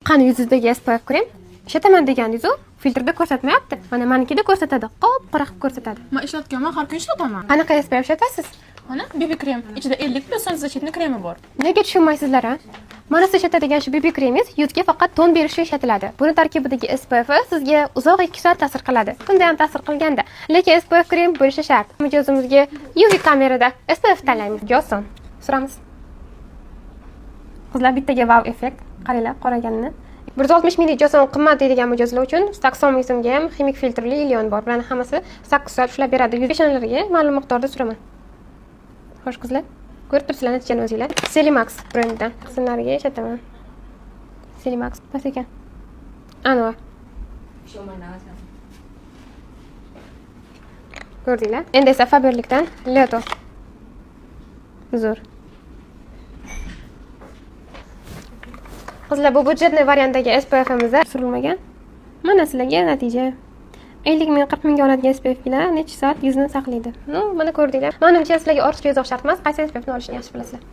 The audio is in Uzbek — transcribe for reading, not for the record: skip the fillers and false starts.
Qani yuzingizdagi SPF krem? Ishlataman deganingiz-ku, filtrda ko'rsatmayapti. Mana menikida ko'rsatadi, qop-qora qilib ko'rsatadi. Men ishlatganman, har kun ishlataman. Qanaqa SPF ishlatasiz? Mana BB krem, ichida 50+ защитный kremi bor. Nega tushunmaysizlar, ha? Mana siz ishlatadigan shu BB kremingiz yuzga faqat ton berishga ishlatiladi. Buni tarkibidagi SPF sizga uzoq 2 soat ta'sir qiladi. Bunda ham ta'sir qilganda, lekin SPF krem bo'lishi shart. Mijozimizga UV kamerada SPF tanlaymiz. Oson. Suramiz. Qizlar bittaga wow effekt. Qaranglar, qoraganini. 160 ml joson qimmat deydigan mijozlar uchun 80 ming so'mga ham ximik filtrli ilion bor. Bularning hammasi 8 soat ushlab beradi. Yuz peshonalariga ma'lum miqdorda suraman. Xo'sh qizlar, ko'rib turibsizlar natijani o'zinglar. Selimax brendidan qismlariga ishlataman. Selimax pas ekan. Anva. Ko'rdinglar? Endi esa Faberlikdan Leto. Zo'r. Qizlar, bu budjetli variantdagi SPF'imizda surilmagan. Mana sizlarga natija. 50 ming 40 mingga oladigan SPF bilan necha soat yuzni saqlaydi. Mana ko'rdinglar. Menimcha sizlarga ortiqcha izoh shart emas. Qaysi SPFni olishni yaxshi bilasizlar.